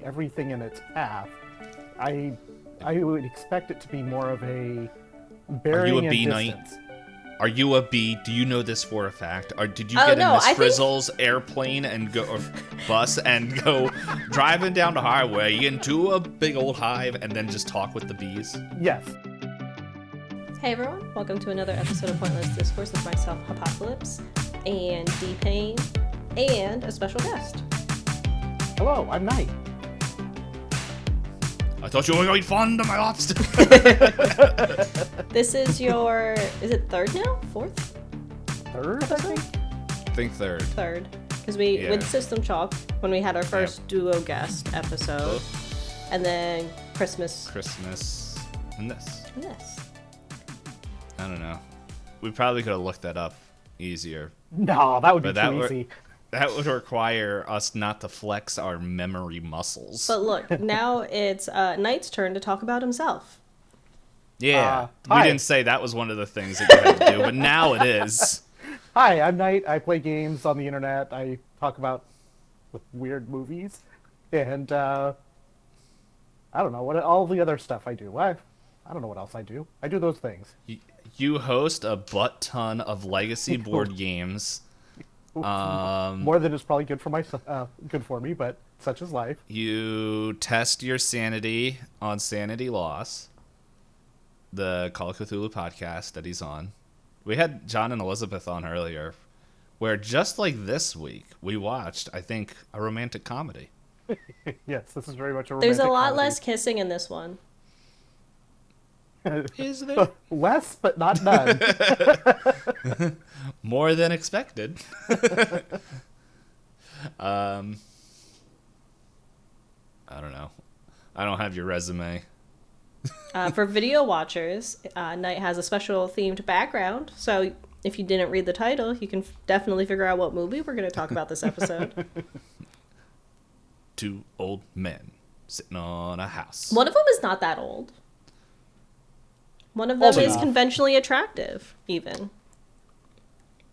everything in its path. I would expect it to be more of a Are you a burying bee a knight? distance. Are you a bee? Do you know this for a fact? Or did you Oh, get in no, Miss I think- Frizzle's airplane and go or bus and go driving down the highway into a big old hive and then just talk with the bees? Yes. Hey everyone, welcome to another episode of Pointless Discourse with myself, Hoppocalypse, and Itisdpayne, and a special guest. Hello, I'm Nite. I thought you were going fond of my lobster. This is your, is it third now? Fourth? Third, I think? I think third. Third. Because we, Yeah. with System Chalk, when we had our first duo guest episode, and then Christmas, And this. and this. I don't know. We probably could have looked that up easier. No, that would be But that too were- easy. That would require us not to flex our memory muscles. But look, now it's Knight's turn to talk about himself. Yeah, we hi. didn't say that was one of the things that you had to do, but now it is. Hi, I'm Nite. I play games on the internet. I talk about with weird movies. And, I don't know, what all the other stuff I do. I don't know what else I do. I do those things. You host a butt ton of legacy board games. More than is probably good for me, but such is life. You test your sanity on Sanity Loss, the Call of Cthulhu podcast that he's on. We had John and Elizabeth on earlier, where just like this week, we watched, I think, a romantic comedy. Yes, this is very much a There's a romantic lot comedy. less kissing in this one. Is there? Less, but not none. More than expected. I don't know. I don't have your resume. For video watchers, Knight has a special themed background, so if you didn't read the title, you can definitely figure out what movie we're going to talk about this episode. Two old men sitting on a house. One of them is not that old. One of them Old is enough. conventionally attractive, even.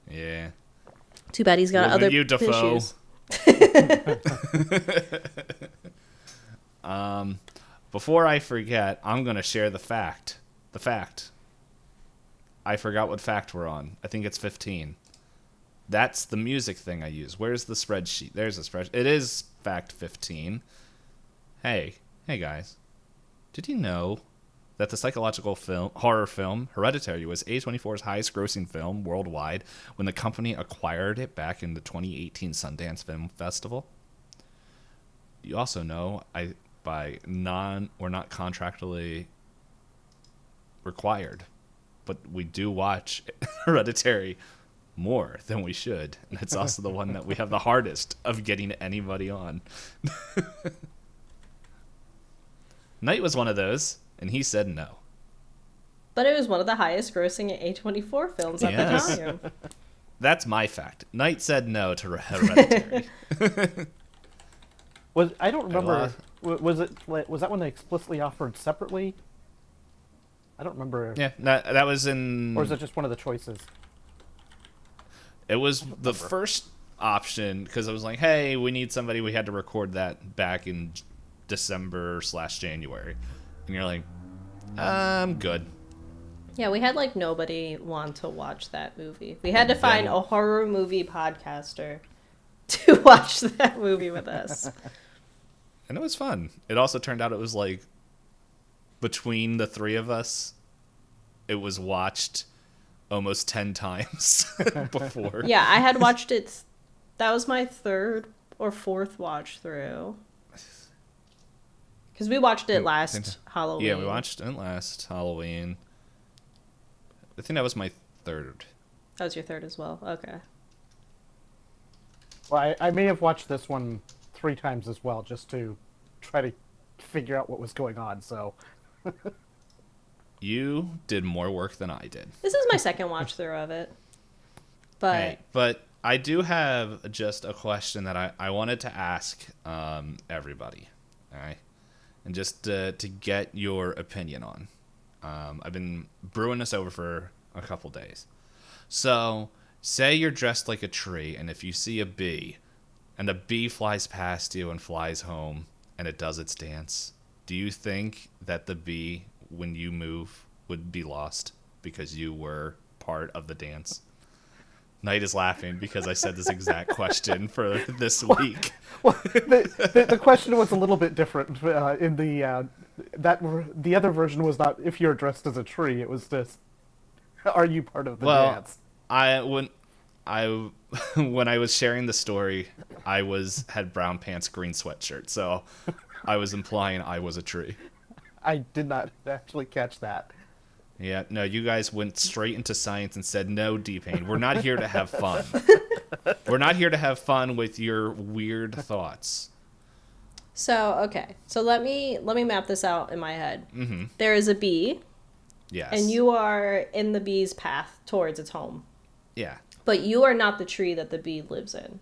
Yeah. Too bad he's got Wasn't other you, Defoe? issues. Before I forget, I'm going to share the fact. The fact. I forgot what fact we're on. I think it's 15. That's the music thing I use. Where's the spreadsheet? There's a spreadsheet. It is fact 15. Hey guys. Did you know that the psychological horror film Hereditary was A24's highest grossing film worldwide when the company acquired it back in the 2018 Sundance Film Festival? You also know we're not contractually required, but we do watch Hereditary more than we should, and it's also the one that we have the hardest of getting anybody on. Knight was one of those, and he said no. But it was one of the highest grossing A24 films at Yes. the time. That's my fact. Knight said no to Hereditary. I don't remember. Was that when they explicitly offered separately? I don't remember. Yeah, that was in... Or is it just one of the choices? It was the first option, because I was like, hey, we need somebody. We had to record that back in December/January. And you're like, I'm good. Yeah, we had like nobody want to watch that movie. We had to find a horror movie podcaster to watch that movie with us. And it was fun. It also turned out it was like, between the three of us, it was watched almost 10 times before. Yeah, I had watched it. That was my third or fourth watch through. Because we watched it last Halloween. Yeah, we watched it last Halloween. I think that was my third. That was your third as well. Okay. Well, I may have watched this one 3 times as well, just to try to figure out what was going on. So, You did more work than I did. This is my second watch through of it. But Hey, but I do have just a question that I wanted to ask everybody. All right. And just to get your opinion on. I've been brewing this over for a couple days. So, say you're dressed like a tree, and if you see a bee, and a bee flies past you and flies home, and it does its dance, do you think that the bee, when you move, would be lost because you were part of the dance? Knight is laughing because I said this exact question for this week. Well, the question was a little bit different. In the other version was not if you're dressed as a tree. It was just, are you part of the dance? When I was sharing the story, I had brown pants, green sweatshirt, so I was implying I was a tree. I did not actually catch that. Yeah, no, you guys went straight into science and said, no, Dpayne, we're not here to have fun. We're not here to have fun with your weird thoughts. So, okay. So let me map this out in my head. Mm-hmm. There is a bee. Yes. And you are in the bee's path towards its home. Yeah. But you are not the tree that the bee lives in.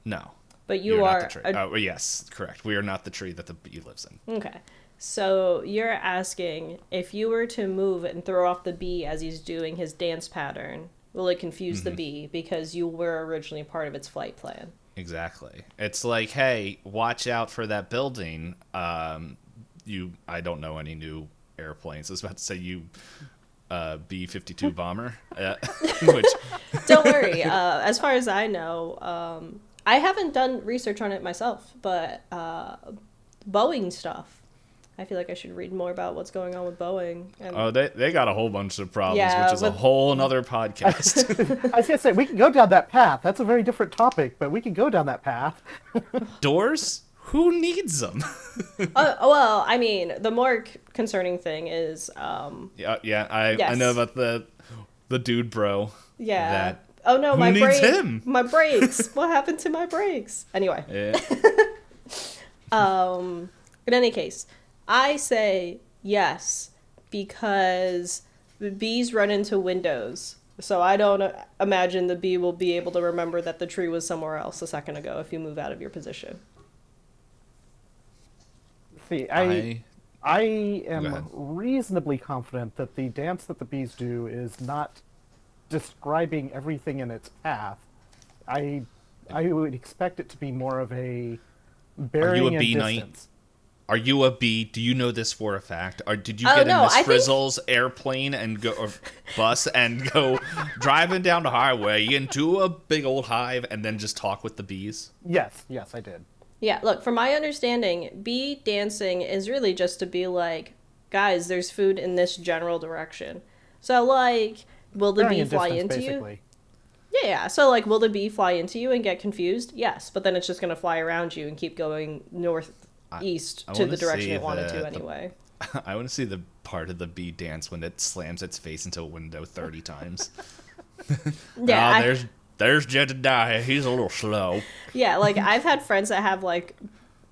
No. But you You're are... not the tree. Yes, correct. We are not the tree that the bee lives in. Okay. So you're asking, if you were to move and throw off the bee as he's doing his dance pattern, will it confuse the bee because you were originally part of its flight plan? Exactly. It's like, hey, watch out for that building. I don't know any new airplanes. I was about to say B-52 bomber. Which... Don't worry. As far as I know, I haven't done research on it myself, but Boeing stuff. I feel like I should read more about what's going on with Boeing. And... they got a whole bunch of problems, Yeah, which is a whole nother podcast. I was going to say, we can go down that path. That's a very different topic, but we can go down that path. Doors? Who needs them? Well, I mean, the more concerning thing is... I know about the dude bro. Yeah. That, oh no, who needs him? My brakes. What happened to my brakes? Anyway. Yeah. In any case, I say yes because the bees run into windows. So I don't imagine the bee will be able to remember that the tree was somewhere else a second ago if you move out of your position. See, I am reasonably confident that the dance that the bees do is not describing everything in its path. I would expect it to be more of a bearing and distance. Knight? Are you a bee? Do you know this for a fact? Or did you get in Miss Frizzle's airplane and go, or bus and go driving down the highway into a big old hive and then just talk with the bees? Yes, I did. Yeah, look, from my understanding, bee dancing is really just to be like, guys, there's food in this general direction. So, like, will the bee fly into you? Yeah, so, like, will the bee fly into you and get confused? Yes, but then it's just going to fly around you and keep going northeast to the direction it wanted to anyway. I want to see the part of the bee dance when it slams its face into a window 30 times. Yeah, There's Jedediah. He's a little slow. Yeah, like, I've had friends that have, like,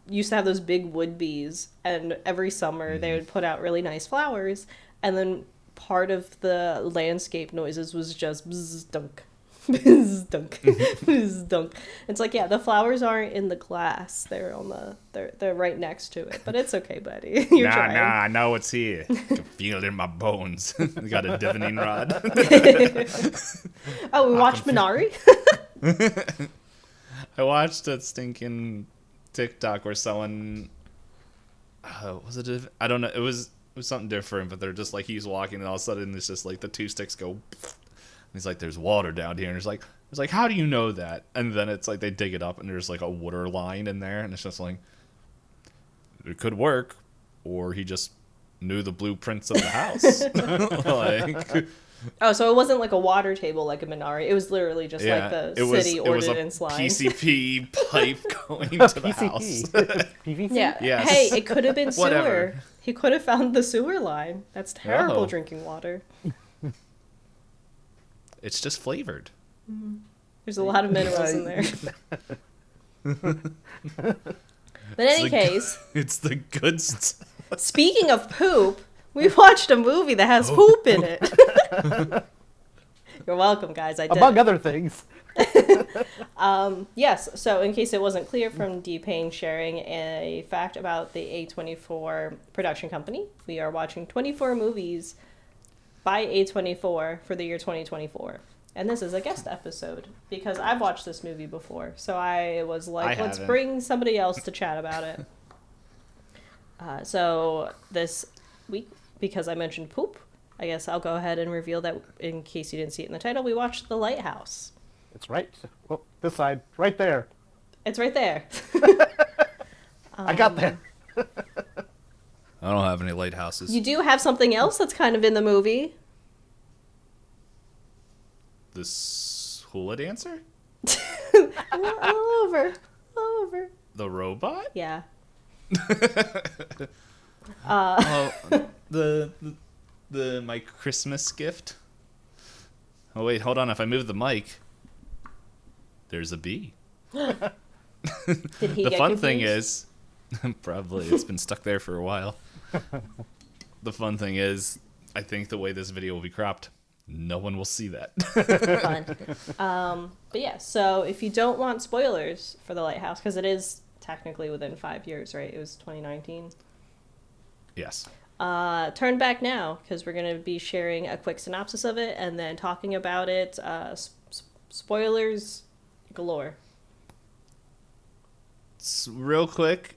used to have those big wood bees, and every summer they would put out really nice flowers, and then part of the landscape noises was just bzz, dunk, bzz, dunk, bzz, dunk. It's like, yeah, the flowers aren't in the glass. They're on they're right next to it, but it's okay, buddy. You're trying. I know it's here. I can feel it in my bones. Got a divining rod. Oh, we watched Minari? I watched a stinking TikTok where someone... was it... I don't know. It was something different, but they're just like, he's walking and all of a sudden it's just like the two sticks go... And he's like, there's water down here. And it's like, how do you know that? And then it's like they dig it up and there's like a water line in there. And it's just like, it could work. Or he just knew the blueprints of the house. Like... Oh, so it wasn't like a water table like a Minari. It was literally just like the city ordinance line. PCP pipe going to the house. PVC? Yeah. Yes. Hey, it could have been sewer. Whatever. He could have found the sewer line. That's terrible drinking water. It's just flavored. There's a lot of minerals in there. But in any case, it's the good stuff. Speaking of poop, we watched a movie that has poop in it. You're welcome, guys. I did. Among other things. Yes, so in case it wasn't clear from Dpayne sharing a fact about the A24 production company, we are watching 24 movies by A24 for the year 2024. And this is a guest episode because I've watched this movie before. So I was like, let's bring somebody else to chat about it. So this week, because I mentioned poop, I guess I'll go ahead and reveal that in case you didn't see it in the title, we watched The Lighthouse. It's right. Well, this side, right there. It's right there. I got there. I don't have any lighthouses. You do have something else that's kind of in the movie. This hula dancer? All over. The robot? Yeah. Oh, the my Christmas gift. Oh wait, hold on. If I move the mic, there's a bee. Did he The get fun thing confused? is, probably it's been stuck there for a while. The fun thing is, I think the way this video will be cropped, no one will see that. Fun. But yeah, so if you don't want spoilers for The Lighthouse, because it is technically within 5 years, right? It was 2019. Yes. Turn back now, because we're going to be sharing a quick synopsis of it and then talking about it. Spoilers galore. Real quick,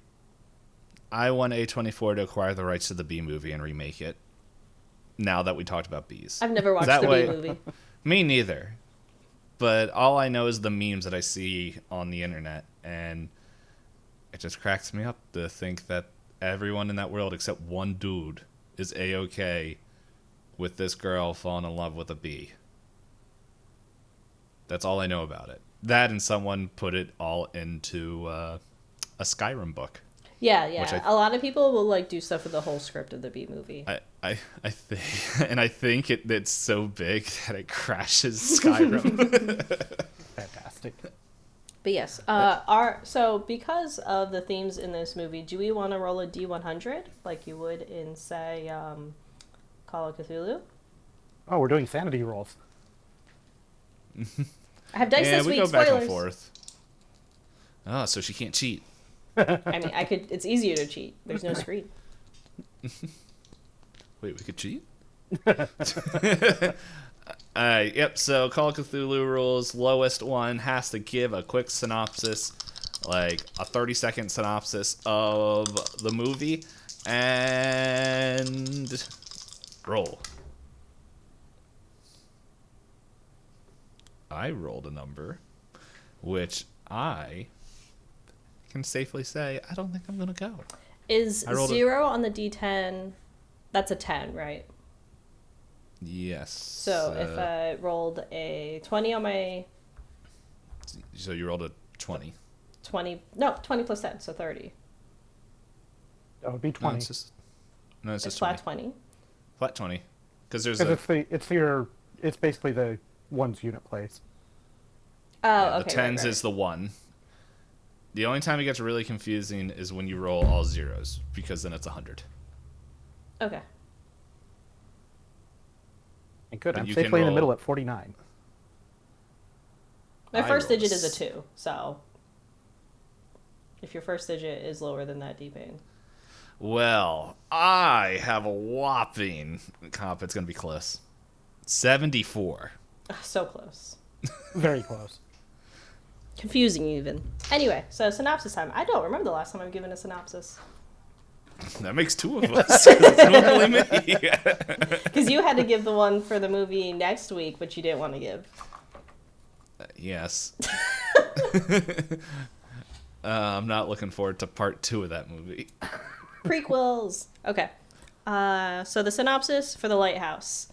I want A24 to acquire the rights to the Bee movie and remake it. Now that we talked about bees. I've never watched That the way- Bee movie. Me neither. But all I know is the memes that I see on the internet, and it just cracks me up to think that everyone in that world except one dude is A-okay with this girl falling in love with a bee. That's all I know about it. That and someone put it all into a Skyrim book. Yeah. Which I- A lot of people will like do stuff with the whole script of the Bee movie. I think, and I think it's so big that it crashes Skyrim. Fantastic. But yes, so because of the themes in this movie, do we want to roll a D100 like you would in, say, Call of Cthulhu? Oh, we're doing sanity rolls. I have dice Yeah, this we week. go back Spoilers. and forth. Oh, so she can't cheat. I mean, I could. It's easier to cheat. There's no screen. Wait, we could cheat? Yep, so Call of Cthulhu rules. Lowest one has to give a quick synopsis, like a 30-second synopsis of the movie, and roll. I rolled a number, which I can safely say I don't think I'm going to go. Is I rolled 0 on the D10? That's a 10, right? Yes. So if I rolled a 20 on my So you rolled a 20. 20 plus 10, so 30. That would be No, 20. it's just, no, it's It's just flat 20. 20. Flat 20. Because there's Because it's basically the one's unit place. Oh, the okay. tens right. is the 1. The only time it gets really confusing is when you roll all zeros, because then it's 100. Okay. And good, But I'm you can safely in the roll- middle at 49. My I first rolled digit a is a 2, so if your first digit is lower than that, D-Payne. Well, I have a whopping comp. It's going to be close. 74. So close. Very close. Confusing even. Anyway, so synopsis time. I don't remember the last time I've given a synopsis. That makes 2 of us. 'Cause it's normally me. Because you had to give the one for the movie next week, but you didn't want to give. Yes. I'm not looking forward to part 2 of that movie. Prequels. Okay. So the synopsis for The Lighthouse.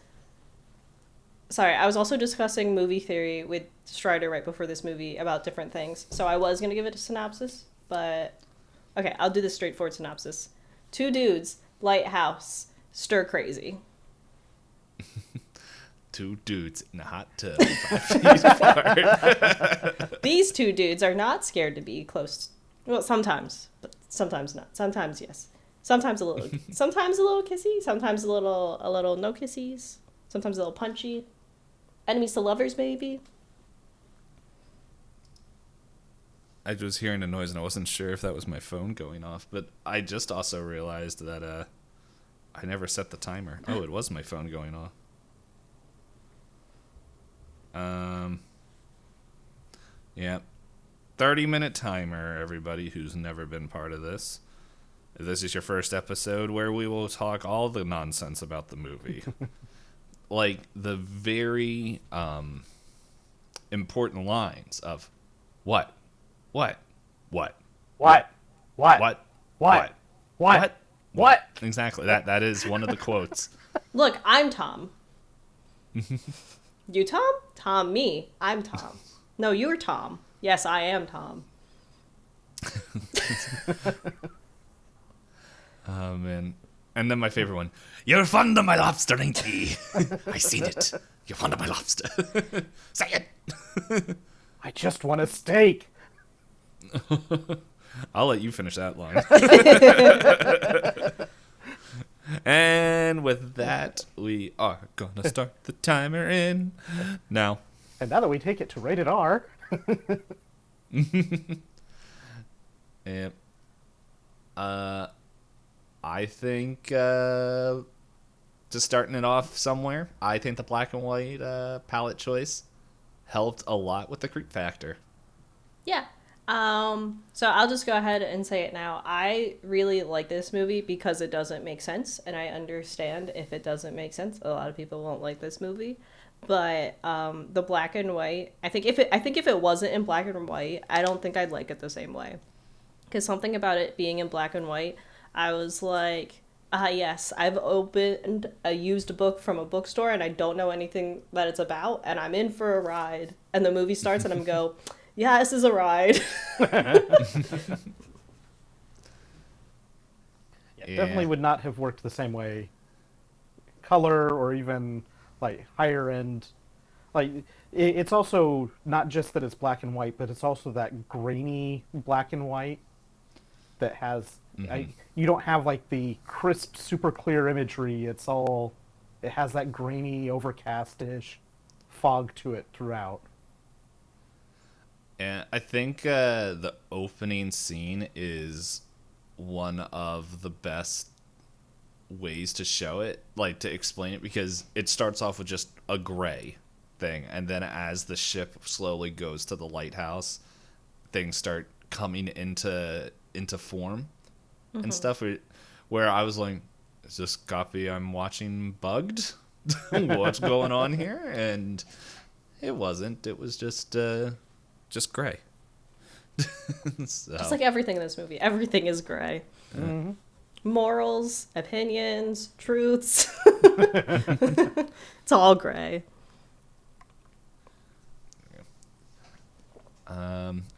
Sorry, I was also discussing movie theory with Strider right before this movie about different things. So I was going to give it a synopsis, but... Okay, I'll do the straightforward synopsis. 2 dudes, lighthouse, stir crazy. 2 dudes in a hot tub 5 feet apart. These 2 dudes are not scared to be close. Well, sometimes, but sometimes not. Sometimes yes. Sometimes a little. Sometimes a little kissy. Sometimes a little no kissies. Sometimes a little punchy. Enemies to lovers, maybe. I was hearing a noise and I wasn't sure if that was my phone going off, but I just also realized that I never set the timer. Oh, it was my phone going off. Yeah. 30-minute timer, everybody who's never been part of this. This is your first episode where we will talk all the nonsense about the movie. Like, the very important lines of what? What? What? Exactly. That is one of the quotes. Look, I'm Tom. You Tom? Tom, me. I'm Tom. No, you're Tom. Yes, I am Tom. Oh, man. And then my favorite one. You're fond of my lobster, ain't ye? I seen it. You're fond of my lobster. Say it. I just want a steak. I'll let you finish that line. And with that, we are gonna start the timer in now. And now that we take it to rated R. Yep. I think just starting it off somewhere, I think the black and white palette choice helped a lot with the creep factor. Yeah. So I'll just go ahead and say it now. I really like this movie because it doesn't make sense, and I understand if it doesn't make sense. A lot of people won't like this movie. But the black and white, I think if it wasn't in black and white, I don't think I'd like it the same way. Because something about it being in black and white, I was like, yes, I've opened a used book from a bookstore and I don't know anything that it's about, and I'm in for a ride. And the movie starts and I'm go, yeah, this is a ride. Definitely would not have worked the same way. Color or even like higher end. Like it's also not just that it's black and white, but it's also that grainy black and white that has you don't have like the crisp, super clear imagery. It has that grainy, overcast-ish fog to it throughout. And I think the opening scene is one of the best ways to show it, like to explain it, because it starts off with just a gray thing, and then as the ship slowly goes to the lighthouse, things start coming into form and stuff. Where I was like, is this copy I'm watching bugged? What's going on here? And it wasn't. It was just gray. So. Just like everything in this movie. Everything is gray. Mm-hmm. Morals, opinions, truths. It's all gray.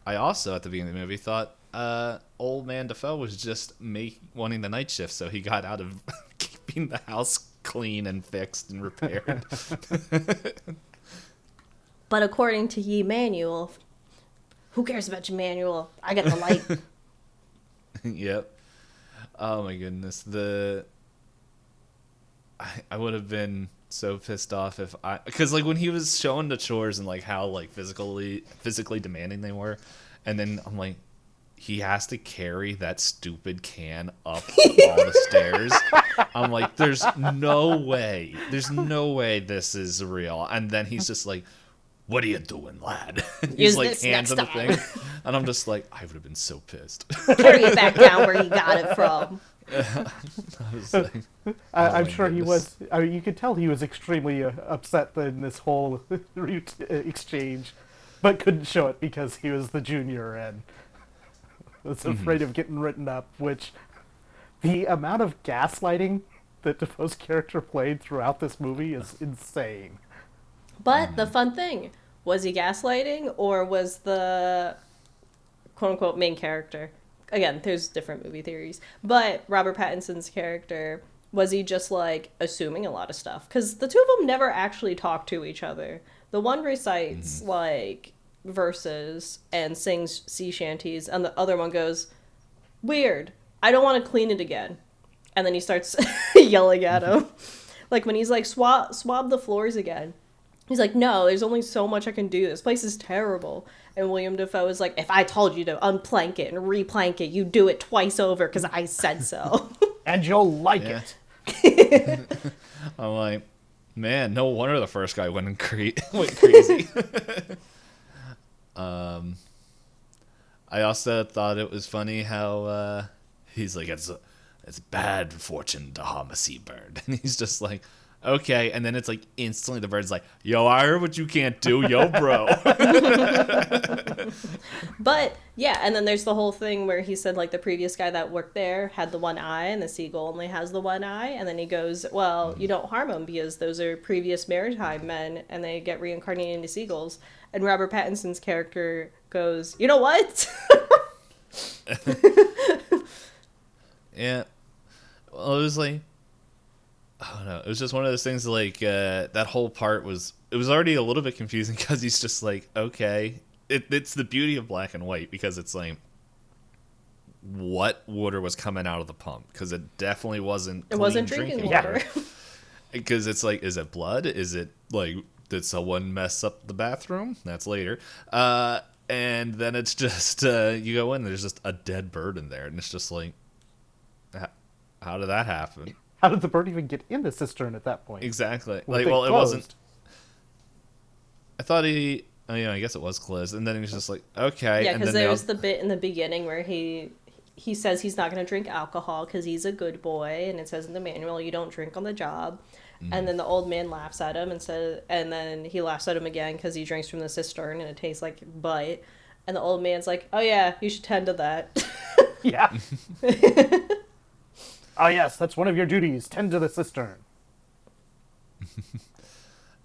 I also, at the beginning of the movie, thought old man Defoe was just wanting the night shift so he got out of keeping the house clean and fixed and repaired. But according to ye manual, who cares about your manual? I got the light. Yep. Oh my goodness. I would have been so pissed off because like when he was showing the chores and like how like physically demanding they were, and then I'm like, he has to carry that stupid can up all the stairs. I'm like, there's no way this is real. And then he's just like, what are you doing, lad? He's like hands on the thing. And I'm just like, I would have been so pissed. Carry it back down where you got it from. I was like, I'm sure he was. I mean, you could tell he was extremely upset in this whole exchange, but couldn't show it because he was the junior and was afraid of getting written up. Which, the amount of gaslighting that Defoe's character played throughout this movie is insane. But the fun thing, was he gaslighting or was the quote-unquote main character? Again, there's different movie theories. But Robert Pattinson's character, was he just like assuming a lot of stuff? Because the two of them never actually talk to each other. The one recites like verses and sings sea shanties, and the other one goes, weird, I don't want to clean it again. And then he starts yelling at him. Like when he's like, swab the floors again. He's like, no, there's only so much I can do. This place is terrible. And William Dafoe is like, if I told you to unplank it and replank it, you do it twice over because I said so. And you'll like it. I'm like, man, no wonder the first guy went crazy. I also thought it was funny how he's like, it's bad fortune to harm a seabird. And he's just like, okay. And then it's like instantly the bird's like, yo, I heard what you can't do, yo, bro. But yeah, and then there's the whole thing where he said like the previous guy that worked there had the one eye and the seagull only has the one eye, and then he goes, well, you don't harm them because those are previous maritime men and they get reincarnated into seagulls. And Robert Pattinson's character goes, you know what? Yeah. Well, it was like, I don't know. It was just one of those things like that whole part was, it was already a little bit confusing because he's just like, okay. It's the beauty of black and white because it's like, what water was coming out of the pump? Because it definitely wasn't It wasn't drinking water. Because it's like, is it blood? Is it like, did someone mess up the bathroom? That's later. And then it's just, you go in, there's just a dead bird in there. And it's just like, how did that happen? How did the bird even get in the cistern at that point? Exactly. With Like, it well, it closed? wasn't. I thought he. Oh, yeah, I guess it was closed, and then he was just like, okay. Yeah, and because then there's the bit in the beginning where he says he's not going to drink alcohol because he's a good boy, and it says in the manual you don't drink on the job. And then the old man laughs at him and then he laughs at him again because he drinks from the cistern and it tastes like butt. And the old man's like, "Oh yeah, you should tend to that." Yeah. Oh yes, that's one of your duties. Tend to the cistern.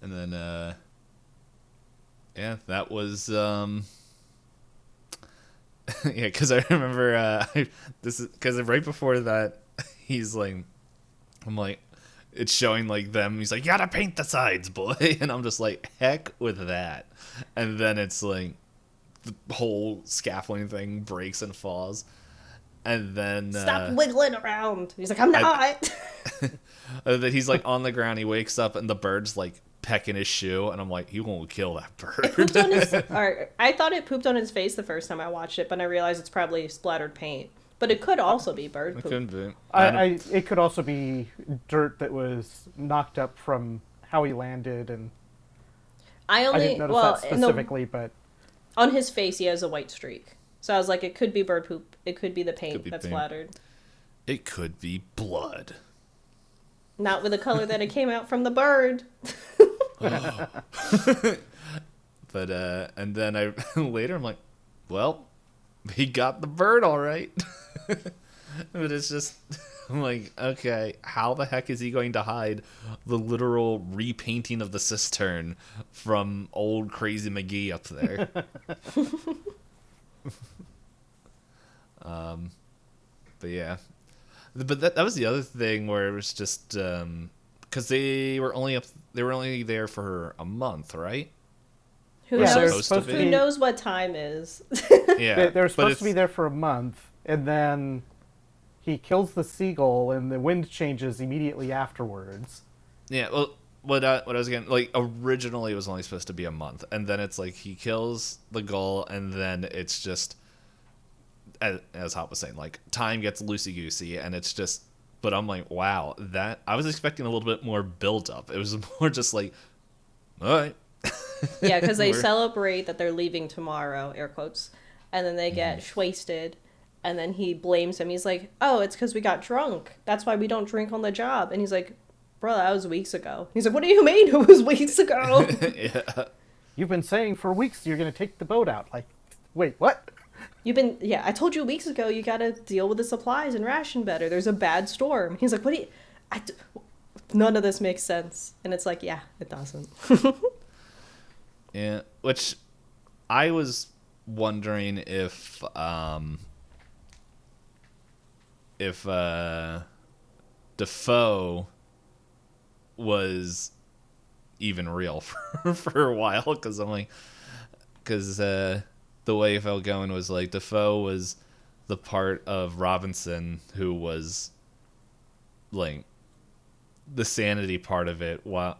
And then, yeah, that was, yeah, because I remember, because right before that, he's like, I'm like, it's showing like them, he's like, you gotta paint the sides, boy. And I'm just like, heck with that. And then it's like, the whole scaffolding thing breaks and falls. And then Stop wiggling around. He's like, I'm not. that he's like on the ground, he wakes up and the bird's like pecking his shoe, and I'm like, he won't kill that bird. Pooped on his, or I thought it pooped on his face the first time I watched it, but I realized it's probably splattered paint. But it could also be bird It poop. couldn't be. It could also be dirt that was knocked up from how he landed, and I I didn't notice that specifically, but on his face he has a white streak. So I was like, it could be bird poop. It could be the paint be that's paint. splattered. It could be blood. Not with the color that it came out from the bird. But and then I later I'm like, well, he got the bird all right. But it's just, I'm like, okay, how the heck is he going to hide the literal repainting of the cistern from old Crazy McGee up there? But yeah, but that was the other thing where it was just because they were only there for a month, right? Who yeah, they're knows? supposed to Who be, knows what time is? Yeah, they were but supposed to be it's- there for a month, and then he kills the seagull, and the wind changes immediately afterwards. Yeah, well, what I was getting, like, originally it was only supposed to be a month, and then it's like he kills the gull, and then it's just, as Hop was saying, like, time gets loosey-goosey, and it's just, but I'm like, wow, that, I was expecting a little bit more build-up. It was more just like, all right. Yeah, because they We're- celebrate that they're leaving tomorrow, air quotes, and then they get wasted, and then he blames him. He's like, oh, it's because we got drunk. That's why we don't drink on the job. And he's like, bro, that was weeks ago. He's like, what do you mean it was weeks ago? Yeah. You've been saying for weeks you're going to take the boat out. Like, wait, what? Yeah, I told you weeks ago you gotta deal with the supplies and ration better. There's a bad storm. He's like, what do you... None of this makes sense. And it's like, yeah, it doesn't. Yeah, which I was wondering if Defoe was even real for a while, because I'm like, because the way it felt going was like Defoe was the part of Robinson who was like the sanity part of it, while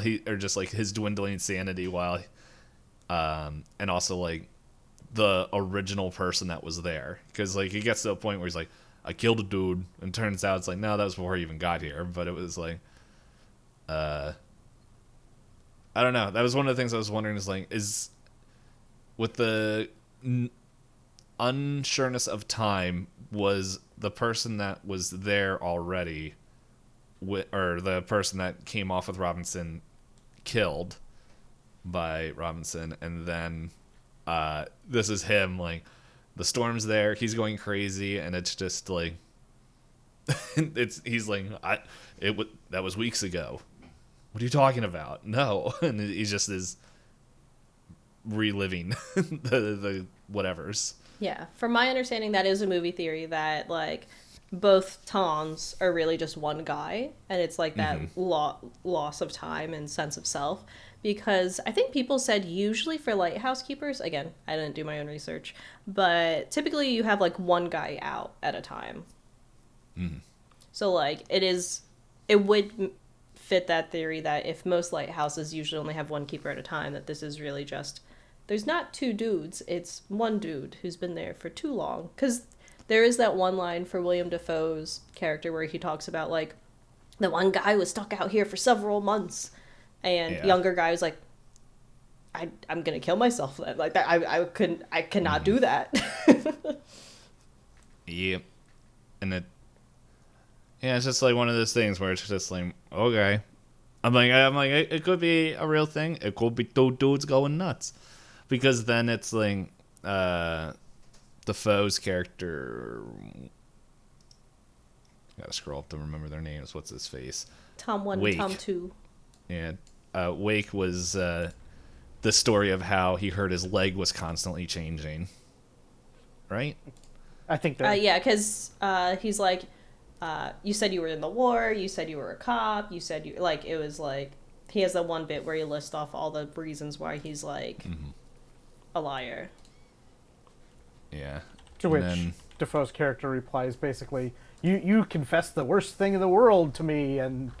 he, or just like his dwindling sanity, while and also like the original person that was there, because like he gets to a point where he's like, I killed a dude, and turns out it's like, no, that was before he even got here. But it was like, I don't know, that was one of the things I was wondering, is like, is with the unsureness of time was the person that was there already, or the person that came off with Robinson killed by Robinson, and then this is him, like, the storm's there, he's going crazy, and it's just like he's like, that was weeks ago. What are you talking about? No. And he just is reliving the whatevers. Yeah, from my understanding, that is a movie theory that, like, both Toms are really just one guy, and it's like that loss of time and sense of self. Because I think people said usually for lighthouse keepers, again, I didn't do my own research, but typically you have, like, one guy out at a time. So, like, it would fit that theory that if most lighthouses usually only have one keeper at a time, that this is really just, there's not two dudes, it's one dude who's been there for too long. Because there is that one line for William Dafoe's character where he talks about, like, the one guy was stuck out here for several months, and younger guy was like, I'm gonna kill myself then. Like, that I cannot do that. Yep. And it's just like one of those things where it's just like, okay. I'm like, it could be a real thing. It could be two dudes going nuts. Because then it's like, Defoe's character, gotta scroll up to remember their names. What's his face? Tom 1 Wake. and Tom 2. Yeah. Wake was the story of how he heard his leg was constantly changing. Right? I think that. Yeah, because he's like, you said you were in the war, you said you were a cop, you said you, like, it was like, he has that one bit where he lists off all the reasons why he's, like, a liar. Yeah. To which Defoe's character replies basically, you confessed the worst thing in the world to me, and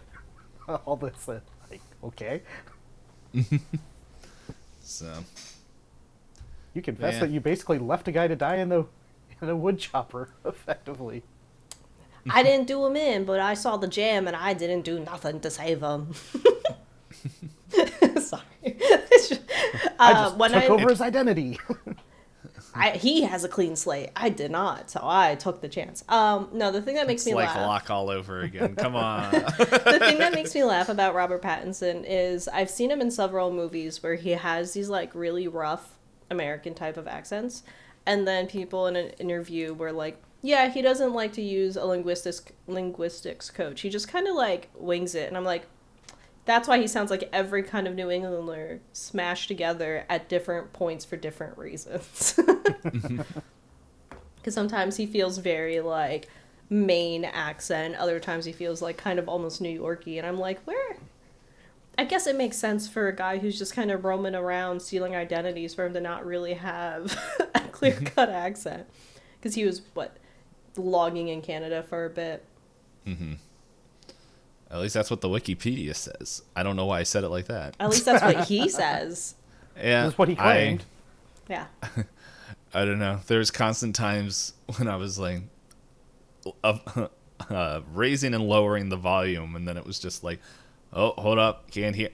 all this. Like, okay. So. You confessed that you basically left a guy to die in a wood chopper, effectively. I didn't do him in, but I saw the jam and I didn't do nothing to save him. Sorry. I just took over his identity. He has a clean slate. I did not, so I took the chance. No, the thing that makes me like laugh. Like Locke all over again. Come on. The thing that makes me laugh about Robert Pattinson is I've seen him in several movies where he has these, like, really rough American type of accents, and then people in an interview were like, yeah, he doesn't like to use a linguistics coach. He just kind of, like, wings it. And I'm like, that's why he sounds like every kind of New Englander smashed together at different points for different reasons. Because sometimes he feels very, like, Maine accent. Other times he feels, like, kind of almost New Yorky. And I'm like, where? I guess it makes sense for a guy who's just kind of roaming around stealing identities for him to not really have a clear-cut accent. Because he was, logging in Canada for a bit. At least that's what the Wikipedia says. I don't know why I said it like that. At least that's what he says. Yeah, That's what he claimed. Yeah. I don't know. There's constant times when I was like raising and lowering the volume, and then it was just like, oh, hold up, can't hear.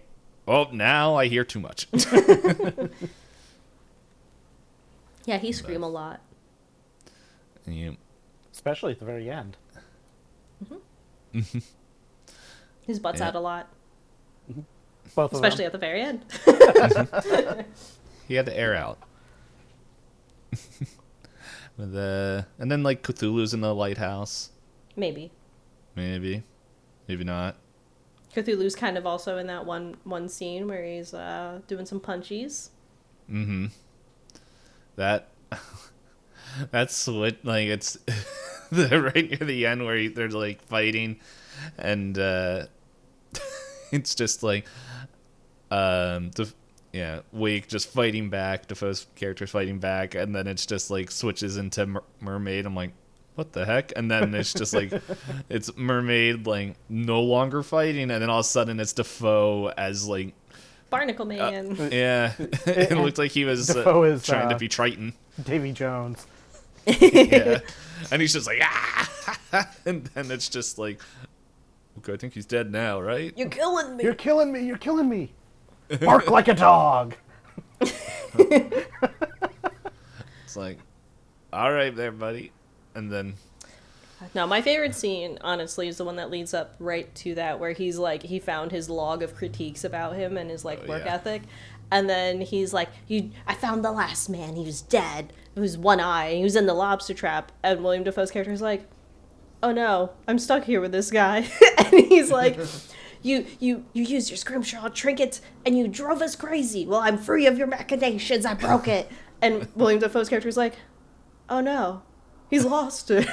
Oh, now I hear too much. Yeah, he scream a lot. Yeah. Especially at the very end. His butt's out a lot. Both of Especially them. at the very end. He had to air out. And then, like, Cthulhu's in the lighthouse. Maybe. Maybe not. Cthulhu's kind of also in that one scene where he's doing some punchies. That's what, like, it's right near the end where they're, like, fighting, and it's just like Wake just fighting back, Defoe's character's fighting back, and then it's just like switches into Mermaid. I'm like, what the heck? And then it's just like it's Mermaid, like, no longer fighting, and then all of a sudden it's Defoe as, like, Barnacle Man. yeah. It looked like he was trying to be Triton. Davy Jones. Yeah. And he's just like, ah! And then it's just like, okay, I think he's dead now, right? You're killing me. You're killing me. You're killing me. Bark like a dog. It's like, all right there, buddy. And then No, my favorite scene, honestly, is the one that leads up right to that, where he's like, he found his log of critiques about him and his like work yeah. ethic, and then he's like, I found the last man. He was dead. It was one eye. He was in the lobster trap." And William Dafoe's character is like, "Oh no, I'm stuck here with this guy," and he's like. You used your scrimshaw trinket and you drove us crazy. Well, I'm free of your machinations. I broke it. And William Dafoe's character is like, "Oh no, he's lost it."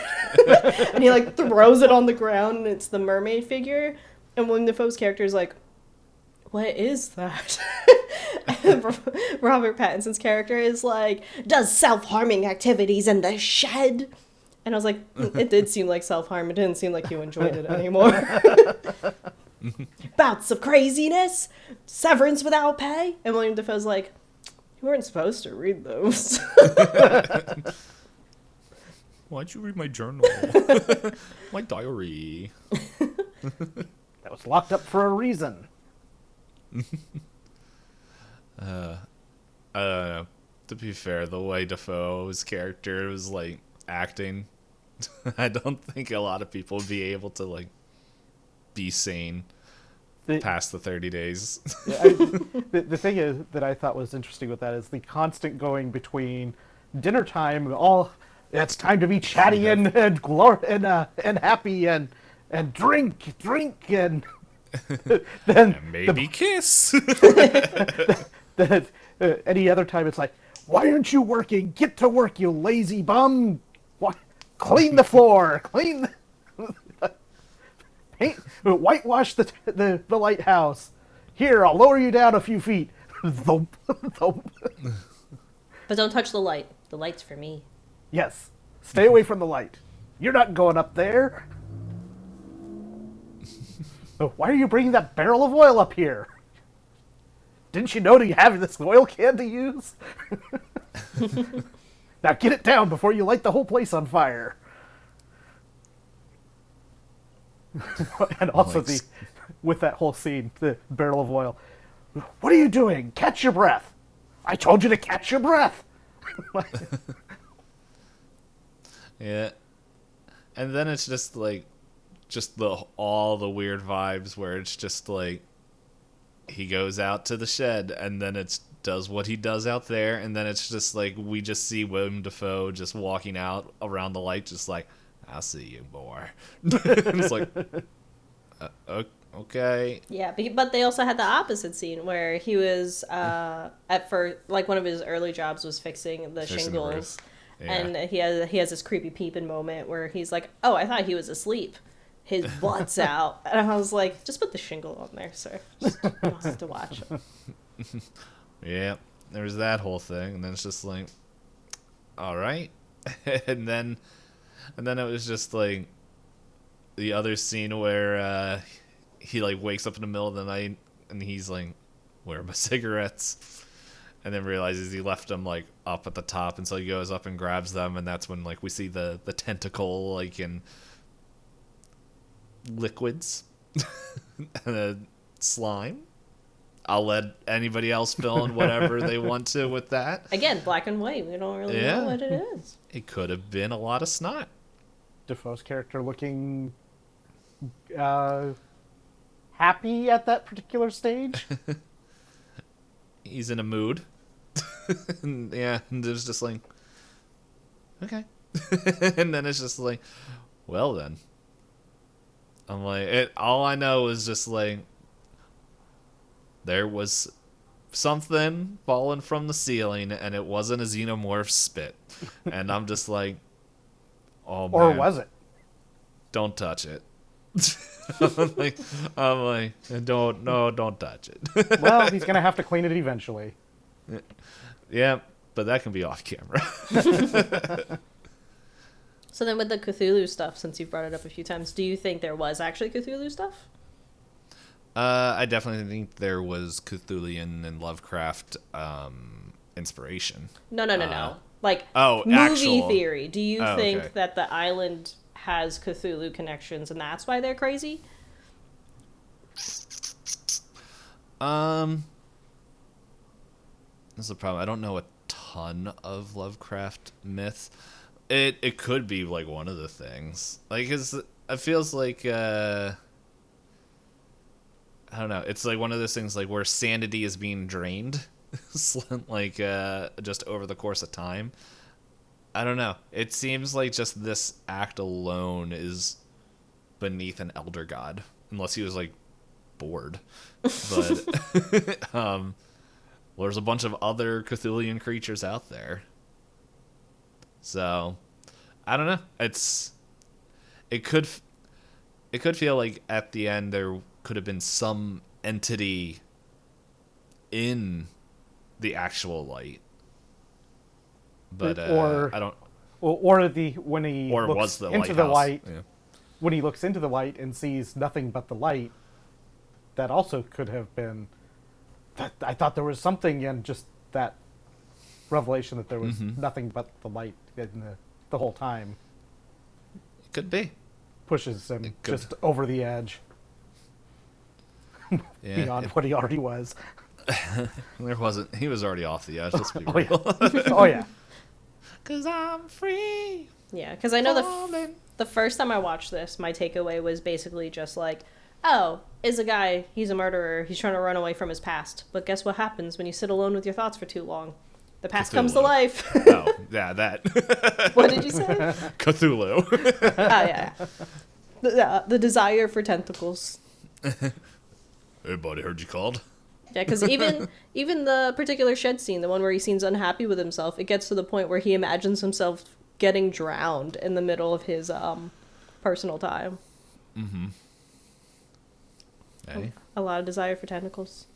And he like throws it on the ground, and it's the mermaid figure. And William Dafoe's character is like, "What is that?" And Robert Pattinson's character is like, "Does self-harming activities in the shed." And I was like, it did seem like self-harm. It didn't seem like you enjoyed it anymore. Bouts of craziness, severance without pay. And William Dafoe's like, "You weren't supposed to read those." why'd you read my journal? My diary. That was locked up for a reason. I don't know. To be fair, the way Dafoe's character was like acting, I don't think a lot of people would be able to like be sane past the 30 days. Yeah, the thing is that I thought was interesting with that is the constant going between dinner time, it's time to be chatty and happy and drink and then And maybe kiss. any other time it's like, "Why aren't you working? Get to work, you lazy bum! Clean the floor, clean paint, whitewash the lighthouse. Here, I'll lower you down a few feet." Thump, thump. But don't touch the light. The light's for me. Yes, stay away from the light. You're not going up there. Why are you bringing that barrel of oil up here? Didn't you know you have this oil can to use? Now get it down before you light the whole place on fire. And also with that whole scene, the barrel of oil. "What are you doing? Catch your breath. I told you to catch your breath." Yeah. And then it's just like all the weird vibes where it's just like he goes out to the shed and then it does what he does out there, and then it's just like we just see William Dafoe just walking out around the light just like, "I'll see you, boy." And it's like okay. Yeah, but they also had the opposite scene where he was at first, like, one of his early jobs was fixing the Fixing the shingles, roof. Yeah. and he has this creepy peeping moment where he's like, "Oh, I thought he was asleep. His butt's out," and I was like, "Just put the shingle on there, sir. Just, you don't have to watch it." Yeah, there was that whole thing, and then it's just like, all right, and then it was just like the other scene where he like wakes up in the middle of the night and he's like, "Where are my cigarettes?" And then realizes he left them like up at the top, and so he goes up and grabs them, and that's when like we see the tentacle like in liquids and a slime. I'll let anybody else fill in whatever they want to with that. Again, black and white. We don't really know what it is. It could have been a lot of snot. Defoe's character looking happy at that particular stage. He's in a mood. Yeah, and it's just like, okay. And then it's just like, well then. I'm like, all I know is just like, there was something falling from the ceiling, and it wasn't a xenomorph spit. And I'm just like, oh man. Or was it? Don't touch it. I'm like, don't touch it. Well, he's going to have to clean it eventually. Yeah, but that can be off camera. So then with the Cthulhu stuff, since you've brought it up a few times, do you think there was actually Cthulhu stuff? I definitely think there was Cthulian and Lovecraft inspiration. No. Like, movie movie theory. Do you think okay. that the island has Cthulhu connections and that's why they're crazy? This is the problem. I don't know a ton of Lovecraft myth, It could be like one of the things. Like, 'cause it feels like I don't know. It's like one of those things like where sanity is being drained, like just over the course of time. I don't know. It seems like just this act alone is beneath an elder god, unless he was like bored. But well, there's a bunch of other Cthulhian creatures out there, so I don't know. It could feel like at the end there could have been some entity in the actual light, but I don't. Or when he Or looks was the into the lighthouse. light, Yeah. when he looks into the light and sees nothing but the light, that also could have been. I thought there was something in just that revelation that there was nothing but the light in the whole time. It could be. Pushes him It could. just over the edge Yeah, beyond what he already was. there wasn't. He was already off the edge. Let's be Oh real. yeah. Oh yeah. 'Cause I'm free. Yeah, because I know falling. the first time I watched this, my takeaway was basically just like, oh, is a guy, he's a murderer, he's trying to run away from his past. But guess what happens when you sit alone with your thoughts for too long? The past comes to Cthulhu. life. Oh, yeah, that. What did you say? Cthulhu. Oh, yeah. The desire for tentacles. Hey, buddy, heard you called? Yeah, because even the particular shed scene, the one where he seems unhappy with himself, it gets to the point where he imagines himself getting drowned in the middle of his personal time. Mm-hmm. Hey. A lot of desire for tentacles.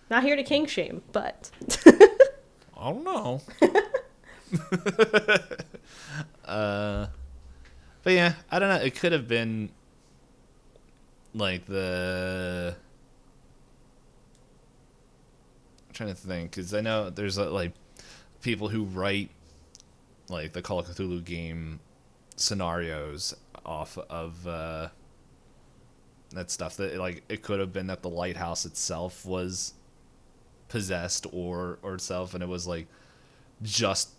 Not here to kink shame, but I don't know. But yeah, I don't know. It could have been like I'm trying to think, because I know there's like people who write like the Call of Cthulhu game scenarios off of that stuff. That like it could have been that the lighthouse itself was possessed or itself, and it was like just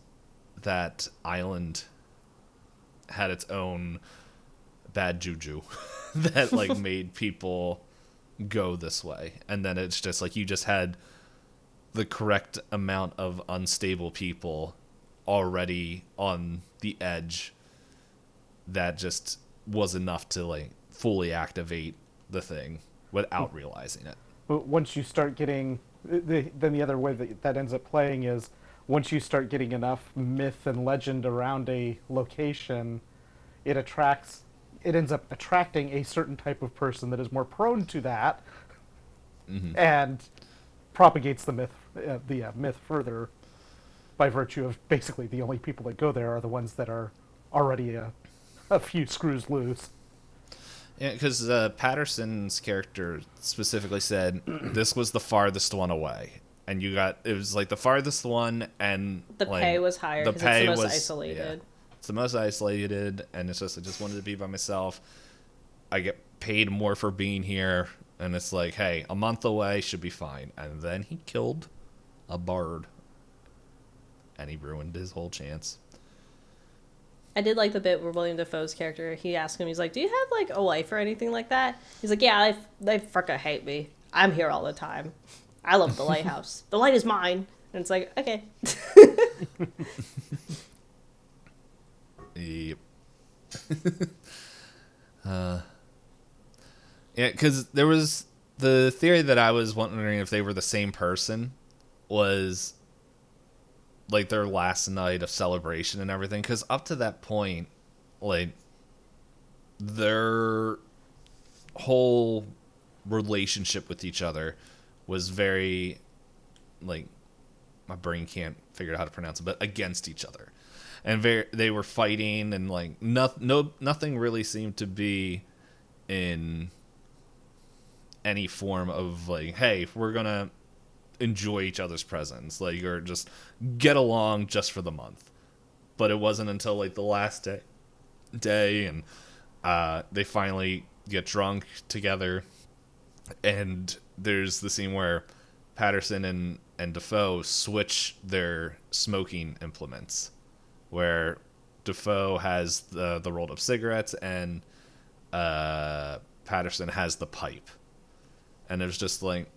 that island had its own bad juju that like made people go this way, and then it's just like you just had the correct amount of unstable people already on the edge that just was enough to like fully activate the thing without realizing it. But once you start getting, then the other way that ends up playing is once you start getting enough myth and legend around a location, it ends up attracting a certain type of person that is more prone to that, and propagates the myth further by virtue of basically the only people that go there are the ones that are already a few screws loose. Yeah, because Patterson's character specifically said this was the farthest one away, and it was like the farthest one, and the like, pay was higher the because it's pay the most was isolated. Yeah, it's the most isolated, and it's just I just wanted to be by myself. I get paid more for being here, and it's like, hey, a month away should be fine. And then he killed a bard, and he ruined his whole chance. I did like the bit where William Dafoe's character, he asked him, he's like, do you have, like, a wife or anything like that? He's like, yeah, they frickin' hate me. I'm here all the time. I love the lighthouse. The light is mine. And it's like, okay. Yep. Yeah, because there was the theory that I was wondering if they were the same person was like their last night of celebration and everything, because up to that point, like their whole relationship with each other was very, like, my brain can't figure out how to pronounce it, but against each other, and they were fighting, and like nothing really seemed to be in any form of like, hey, we're gonna enjoy each other's presence, like, or just get along just for the month. But it wasn't until like the last day and they finally get drunk together, and there's the scene where Patterson and and Defoe switch their smoking implements, where Defoe has the rolled up cigarettes and Patterson has the pipe. And there's just like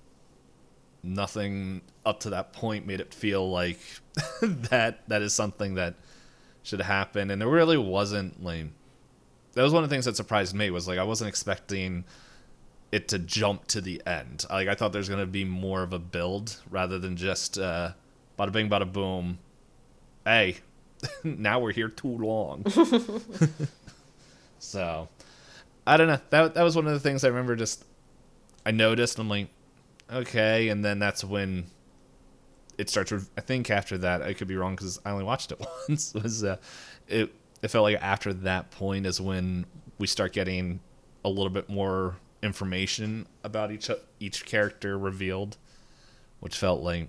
nothing up to that point made it feel like that is something that should happen. And there really wasn't like, that was one of the things that surprised me, was like I wasn't expecting it to jump to the end. Like I thought there's going to be more of a build rather than just bada bing bada boom. Hey, now we're here too long. So I don't know. That was one of the things I remember. Just I noticed. I'm like, okay, and then that's when it starts. I think after that, I could be wrong because I only watched it once. It felt like after that point is when we start getting a little bit more information about each character revealed, which felt like,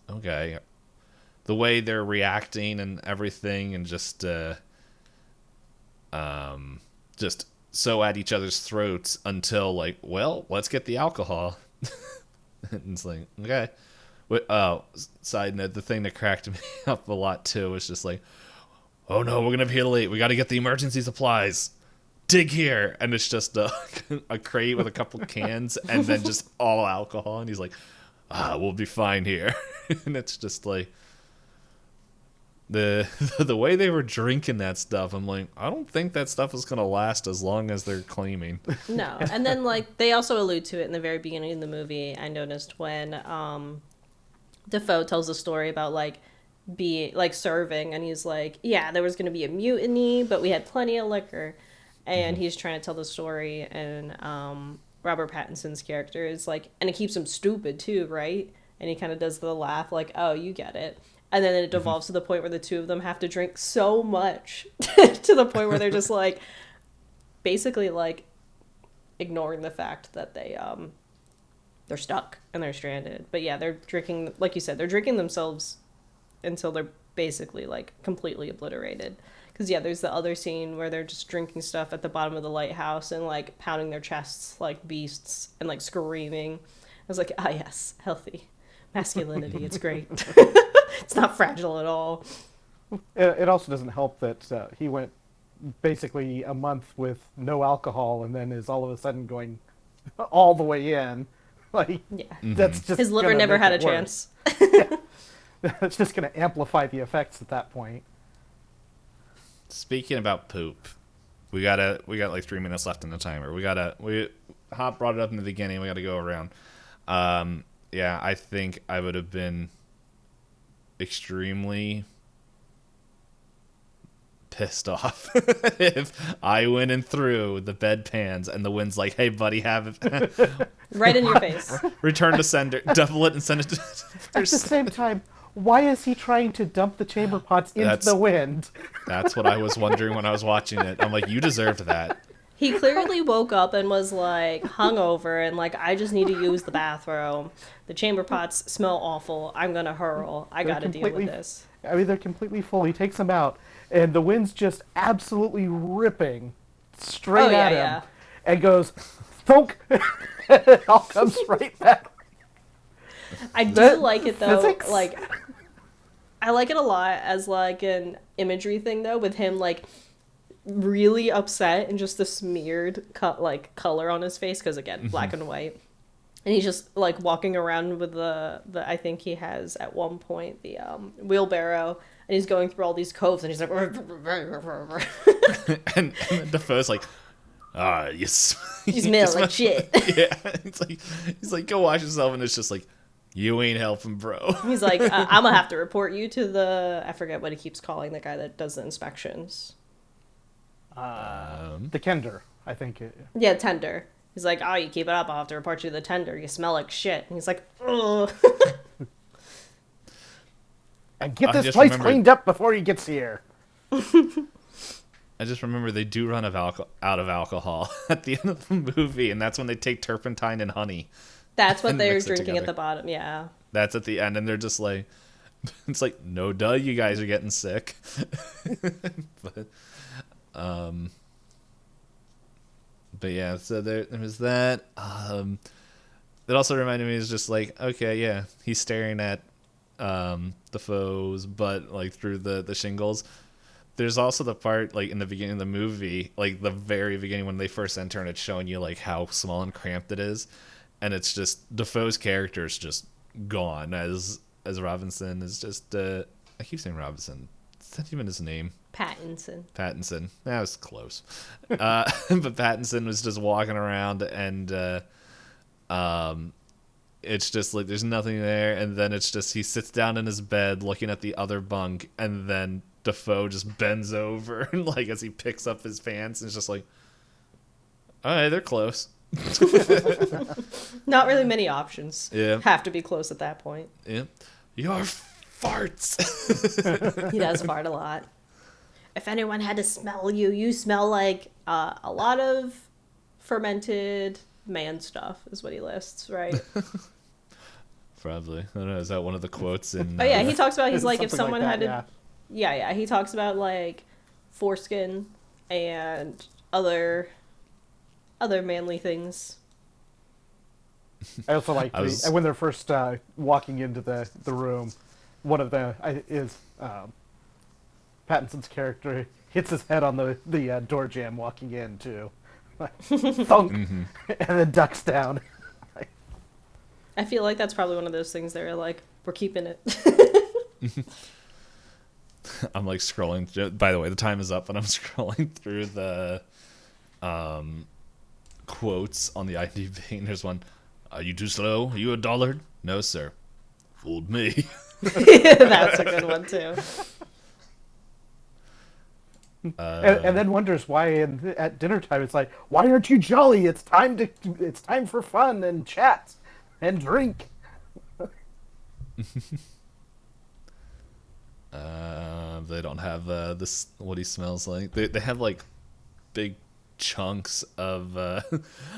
okay, the way they're reacting and everything, and just so at each other's throats until like, well, let's get the alcohol. And it's like, okay. Side note, the thing that cracked me up a lot too was just like, oh no, we're gonna be here late. We got to get the emergency supplies. Dig here, and it's just a crate with a couple cans, and then just all alcohol. And he's like, we'll be fine here. And it's just like the way they were drinking that stuff. I'm like, I don't think that stuff is gonna last as long as they're claiming. No, and then like they also allude to it in the very beginning of the movie. I noticed when Defoe tells a story about like serving, and he's like, yeah, there was gonna be a mutiny, but we had plenty of liquor. And he's trying to tell the story, and Robert Pattinson's character is like, and it keeps him stupid too, right? And he kind of does the laugh like, oh, you get it. And then it devolves to the point where the two of them have to drink so much to the point where they're just like, basically like ignoring the fact that they're stuck and they're stranded. But yeah, they're drinking, like you said, they're drinking themselves until they're basically like completely obliterated. Because, yeah, there's the other scene where they're just drinking stuff at the bottom of the lighthouse and, like, pounding their chests like beasts and, like, screaming. I was like, yes, healthy masculinity. It's great. It's not fragile at all. It also doesn't help that he went basically a month with no alcohol and then is all of a sudden going all the way in. Like, yeah. That's just his liver never had a chance. Yeah. It's just going to amplify the effects at that point. Speaking about poop, we got like 3 minutes left in the timer. Hop brought it up in the beginning. We got to go around. Yeah, I think I would have been extremely pissed off if I went in through the bedpans and the wind's like, hey buddy, have it right in your face. Return to sender, double it and send it to at the same time. Why is he trying to dump the chamber pots into the wind? That's what I was wondering when I was watching it. I'm like, you deserved that. He clearly woke up and was like hungover and like, I just need to use the bathroom. The chamber pots smell awful. I'm gonna hurl. I gotta deal with this. I mean, they're completely full. He takes them out, and the wind's just absolutely ripping straight at him, and goes, thunk. It all comes right back. I do like it though. Physics? Like, I like it a lot as like an imagery thing though, with him like really upset and just the smeared color on his face, because again, black and white, and he's just like walking around with the I think he has at one point the wheelbarrow, and he's going through all these coves, and he's like and Defoe's like, you smell like shit. Yeah, he's like, go wash yourself, and it's just like, you ain't helping, bro. He's like, I'm gonna have to report you to I forget what he keeps calling the guy that does the inspections. The Kender, I think. Yeah, tender. He's like, oh, you keep it up, I'll have to report you to the tender. You smell like shit. And he's like, ugh. And get this place cleaned up before he gets here. I just remember they do run out of alcohol at the end of the movie, and that's when they take turpentine and honey. That's what they're drinking at the bottom, yeah. That's at the end, and they're just like, it's like, no duh, you guys are getting sick. But yeah, so there was that. It also reminded me, it's just like, okay, yeah, he's staring at the foe's butt, like, through the shingles. There's also the part, like, in the beginning of the movie, like, the very beginning when they first enter, and it's showing you, like, how small and cramped it is. And it's just, Defoe's character is just gone, as Robinson is just, I keep saying Robinson. Is that even his name? Pattinson. That was close. But Pattinson was just walking around, and it's just like there's nothing there, and then it's just he sits down in his bed looking at the other bunk, and then Defoe just bends over and like as he picks up his pants, and it's just like, all right, they're close. Not really many options. Yeah. Have to be close at that point. Yeah. Your farts. He does fart a lot. If anyone had to smell you, you smell like a lot of fermented man stuff, is what he lists, right? Probably. I don't know. Is that one of the quotes in? Oh yeah, he talks about he's like if Something someone like had that, to. Yeah. He talks about like foreskin and other manly things. I also like when they're first walking into the room. One of is Pattinson's character hits his head on the door jamb walking in too, thunk, and then ducks down. I feel like that's probably one of those things that are like, we're keeping it. I'm like scrolling. By the way, the time is up, and I'm scrolling through the quotes on the IMDb. There's one. Are you too slow? Are you a dullard? No, sir. Fooled me. That's a good one too. And then wonders why at dinner time it's like, why aren't you jolly? It's time for fun and chat and drink. They don't have this what he smells like. They have like big chunks of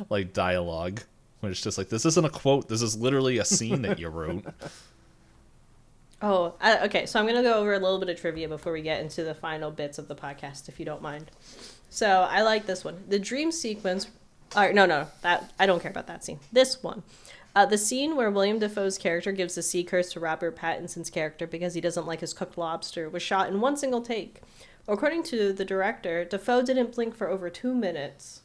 like dialogue where it's just like, this isn't a quote, this is literally a scene that you wrote. Okay, so I'm going to go over a little bit of trivia before we get into the final bits of the podcast, if you don't mind. So I like this one. The dream sequence... No, that I don't care about that scene. This one. The scene where William Dafoe's character gives the sea curse to Robert Pattinson's character because he doesn't like his cooked lobster was shot in one single take. According to the director, Dafoe didn't blink for over 2 minutes.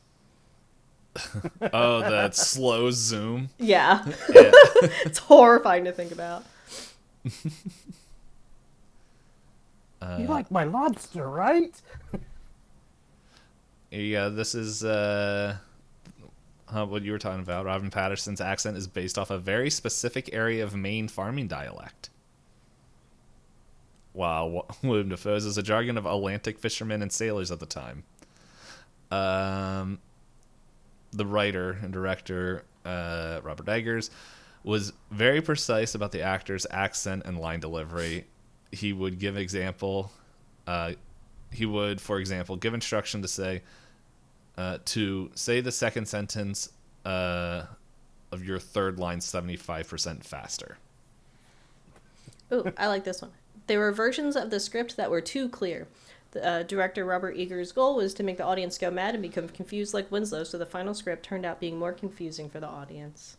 Oh, that slow zoom. Yeah. It's horrifying to think about. You like my lobster, right? Yeah, this is what you were talking about. Robin Patterson's accent is based off a very specific area of Maine farming dialect, while William Dafoe's is a jargon of Atlantic fishermen and sailors at the time. The writer and director, Robert Eggers, was very precise about the actor's accent and line delivery. He would give example. He would, for example, give instruction to say the second sentence of your third line 75% faster. Ooh, I like this one. There were versions of the script that were too clear. The director Robert Eggers' goal was to make the audience go mad and become confused like Winslow, so the final script turned out being more confusing for the audience.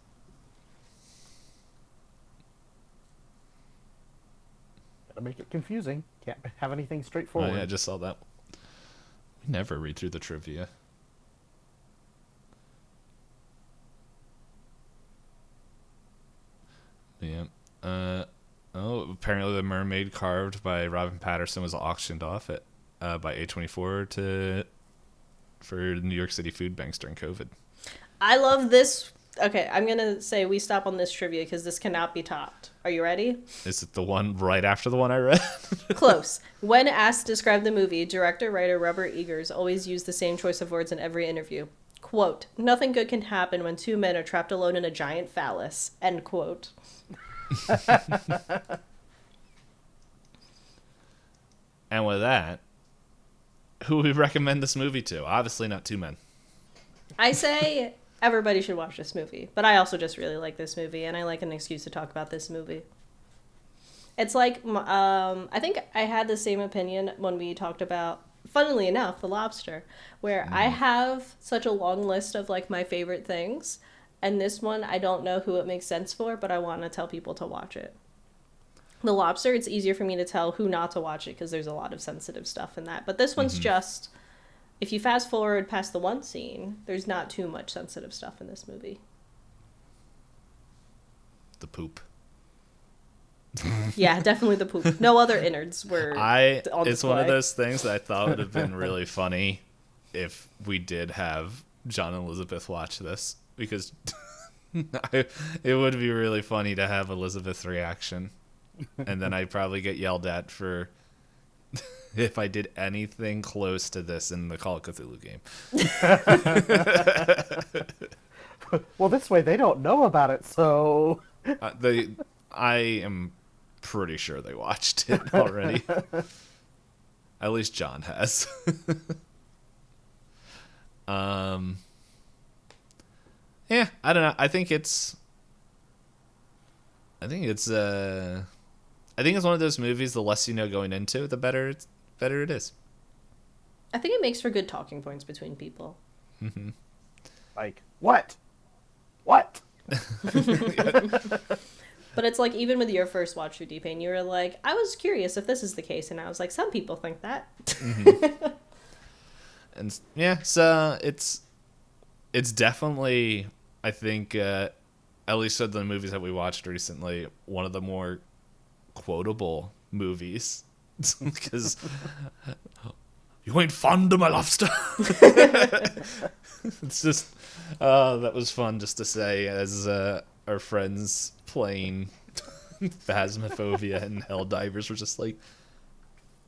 Gotta make it confusing. Can't have anything straightforward. Oh, yeah, I just saw that. We never read through the trivia. Yeah. Apparently the mermaid carved by Robin Patterson was auctioned off by A24 for New York City food banks during COVID. I love this. Okay, I'm going to say we stop on this trivia because this cannot be topped. Are you ready? Is it the one right after the one I read? Close. When asked to describe the movie, director-writer Robert Eggers always used the same choice of words in every interview. Quote, "Nothing good can happen when two men are trapped alone in a giant phallus." End quote. And with that, who would we recommend this movie to? Obviously not two men. I say everybody should watch this movie, but I also just really like this movie, and I like an excuse to talk about this movie. It's like, I think I had the same opinion when we talked about, funnily enough, The Lobster, where I have such a long list of like my favorite things, And this one, I don't know who it makes sense for, but I want to tell people to watch it. The Lobster, it's easier for me to tell who not to watch it because there's a lot of sensitive stuff in that. But this one's just, if you fast forward past the one scene, there's not too much sensitive stuff in this movie. The poop. Yeah, definitely the poop. No other innards were on It's display. one of those things that I thought would have been really funny if we did have John and Elizabeth watch this, because it would be really funny to have Elizabeth's reaction. And then I'd probably get yelled at for if I did anything close to this in the Call of Cthulhu game. Well, this way they don't know about it, so... I am pretty sure they watched it already. At least John has. Yeah, I don't know. I think it's one of those movies, the less you know going into, the better it is. I think it makes for good talking points between people. Like, what? What? But it's like, even with your first watch through Deepane, you were like, I was curious if this is the case, and I was like, some people think that. And yeah, so it's definitely, I think, at least of the movies that we watched recently, one of the more quotable movies. Because you ain't fond of my lobster. It's just that was fun just to say as our friends playing Phasmophobia and Helldivers were just like,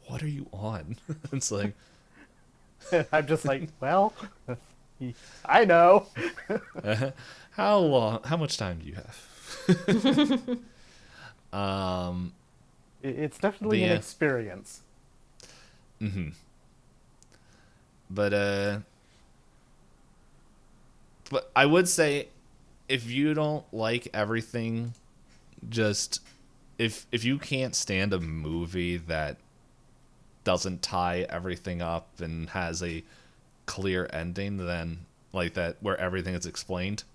what are you on? It's like, I'm just like, well, I know. how much time do you have? It's definitely an experience. But I would say, if you don't like everything, just if you can't stand a movie that doesn't tie everything up and has a clear ending, then like that where everything is explained,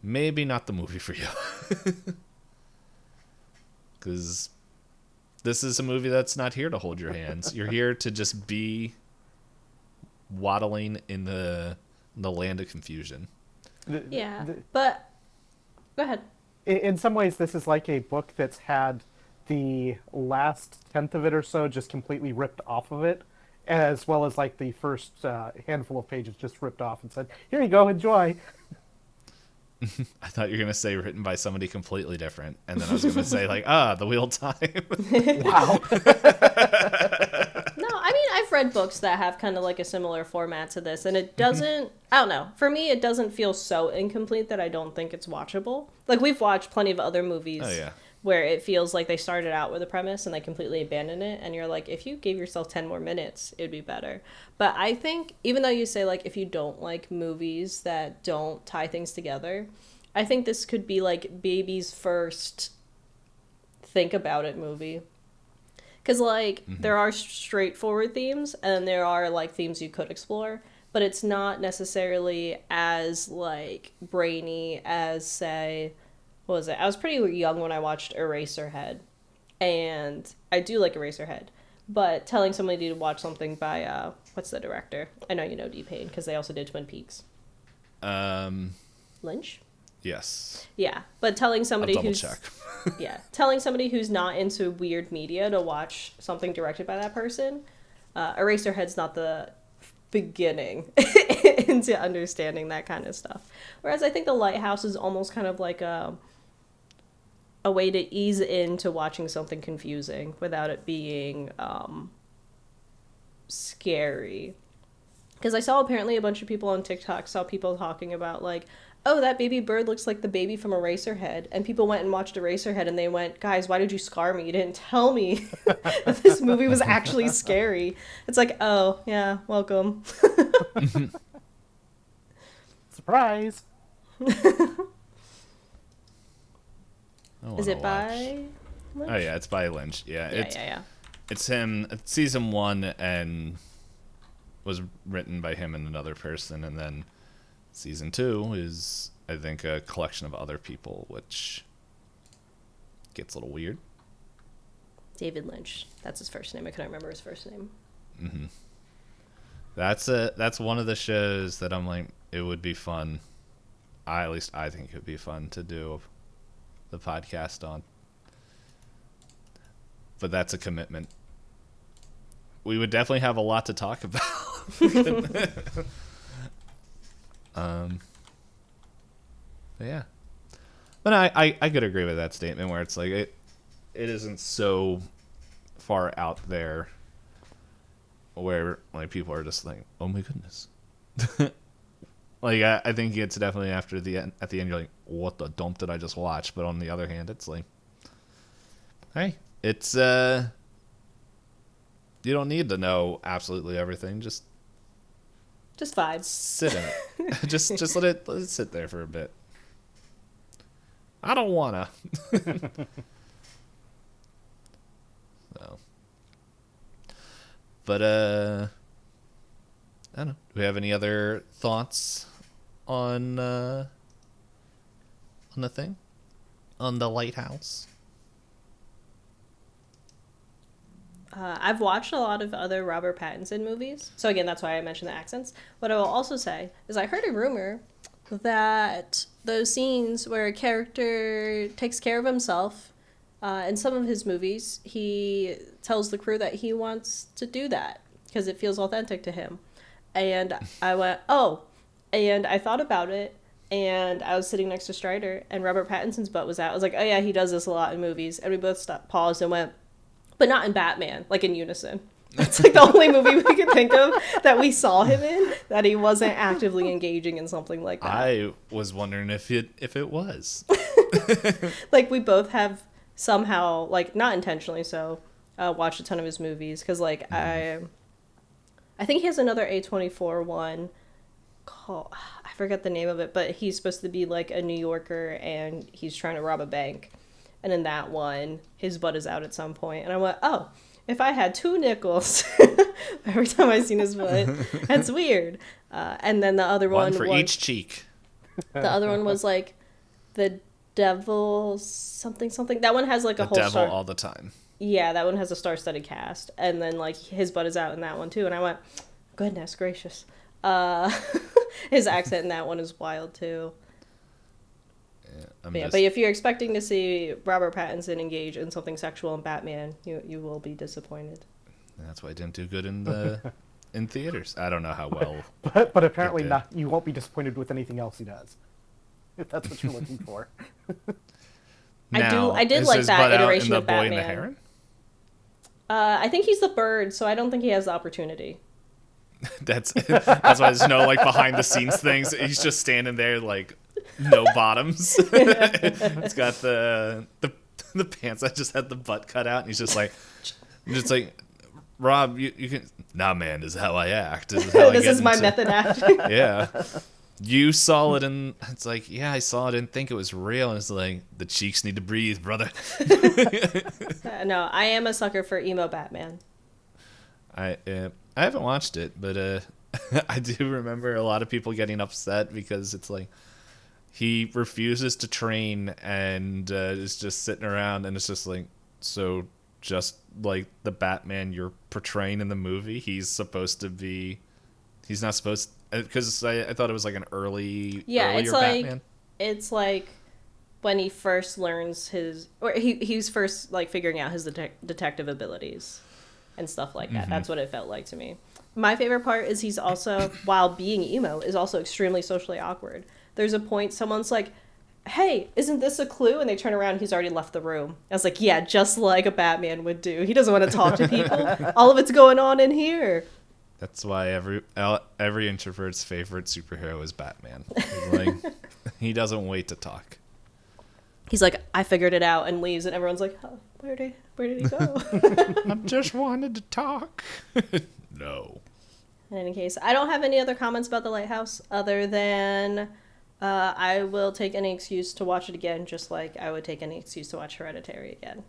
maybe not the movie for you. Because this is a movie that's not here to hold your hands. You're here to just be waddling in the land of confusion. Yeah, but go ahead. In some ways, this is like a book that's had the last tenth of it or so just completely ripped off of it, as well as like the first handful of pages just ripped off and said, here you go, enjoy. I thought you were going to say written by somebody completely different. And then I was going to say like, The Wheel of Time. Wow. No, I mean, I've read books that have kind of like a similar format to this, and it doesn't, I don't know, for me, it doesn't feel so incomplete that I don't think it's watchable. Like, we've watched plenty of other movies where it feels like they started out with a premise and they completely abandon it, and you're like, if you gave yourself 10 more minutes, it'd be better. But I think, even though you say, like, if you don't like movies that don't tie things together, I think this could be, like, baby's first think about it movie. Because, like, there are straightforward themes, and there are, like, themes you could explore, but it's not necessarily as, like, brainy as, say, what was it? I was pretty young when I watched Eraserhead, and I do like Eraserhead, but telling somebody to watch something by, what's the director? I know you know Deepane, because they also did Twin Peaks. Lynch? Yes. Yeah, but telling somebody I'll double who's... check. Yeah, telling somebody who's not into weird media to watch something directed by that person, Eraserhead's not the beginning into understanding that kind of stuff. Whereas I think The Lighthouse is almost kind of like a way to ease into watching something confusing without it being scary. Because I saw apparently a bunch of people on TikTok saw people talking about like, oh, that baby bird looks like the baby from Eraserhead. And people went and watched Eraserhead and they went, guys, why did you scar me? You didn't tell me that this movie was actually scary. It's like, oh, yeah, welcome. Surprise. Is it by Lynch? Oh, yeah, it's by Lynch. Yeah, Yeah. It's him. It's season 1 and was written by him and another person, and then season 2 is I think a collection of other people, which gets a little weird. David Lynch. That's his first name. I couldn't remember his first name. Mm-hmm. That's one of the shows that I'm like, it would be fun. At least I think it would be fun to do the podcast on. But that's a commitment. We would definitely have a lot to talk about. But yeah. But I could agree with that statement where it's like it isn't so far out there where like people are just like, oh my goodness. Like I think it's definitely at the end you're like, what the dump did I just watch? But on the other hand, it's like, hey, it's you don't need to know absolutely everything. Just vibe. Sit in it. just let it sit there for a bit. I don't wanna. So. But I don't know. Do we have any other thoughts on the thing? On the Lighthouse? I've watched a lot of other Robert Pattinson movies. So again, that's why I mentioned the accents. What I will also say is I heard a rumor that those scenes where a character takes care of himself, in some of his movies, he tells the crew that he wants to do that because it feels authentic to him. And I went, oh, and I thought about it, and I was sitting next to Strider, and Robert Pattinson's butt was out. I was like, oh yeah, he does this a lot in movies. And we both stopped, paused, and went, but not in Batman, like in unison. That's like the only movie we could think of that we saw him in that he wasn't actively engaging in something like that. I was wondering if it was. Like we both have somehow, like not intentionally so, watched a ton of his movies because like I think he has another A24 one called, I forget the name of it, but he's supposed to be like a New Yorker and he's trying to rob a bank. And in that one, his butt is out at some point. And I went, oh, if I had 2 nickels every time I seen his butt, that's weird. And then the other one was... for each cheek. The other one was like the devil something. That one has like a the whole devil star... all the time. Yeah, that one has a star-studded cast. And then like his butt is out in that one too. And I went, goodness gracious. His accent in that one is wild too. But if you're expecting to see Robert Pattinson engage in something sexual in Batman, you will be disappointed. That's why I didn't do good in theaters. I don't know how well. but apparently not. You won't be disappointed with anything else he does. If that's what you're looking for. Now, I did like that iteration of Batman. Boy and the Heron? I think he's the bird, so I don't think he has the opportunity. That's why there's no like behind the scenes things. He's just standing there like no bottoms. It's got the pants that just had the butt cut out, and he's just like Rob, you can. Nah, man, this is how I act. This is, how this is my method acting. Yeah. You saw it, and it's like, yeah, I saw it. I didn't think it was real. And it's like, the cheeks need to breathe, brother. No, I am a sucker for emo Batman. I haven't watched it, but I do remember a lot of people getting upset because it's like he refuses to train and is just sitting around, and it's just like, so just like the Batman you're portraying in the movie, he's not supposed, because I thought it was like an earlier it's like Batman. It's like when he first learns he's first like figuring out his detective abilities and stuff like that. Mm-hmm. That's what it felt like to me. My favorite part is he's also, while being emo, is also extremely socially awkward. There's a point someone's like, hey, isn't this a clue? And they turn around, he's already left the room. I was like, yeah, just like a Batman would do. He doesn't want to talk to people. All of it's going on in here. That's why every introvert's favorite superhero is Batman. Like, he doesn't wait to talk. He's like, I figured it out, and leaves, and everyone's like, oh, where did he go? I just wanted to talk. No. In any case, I don't have any other comments about The Lighthouse other than I will take any excuse to watch it again, just like I would take any excuse to watch Hereditary again.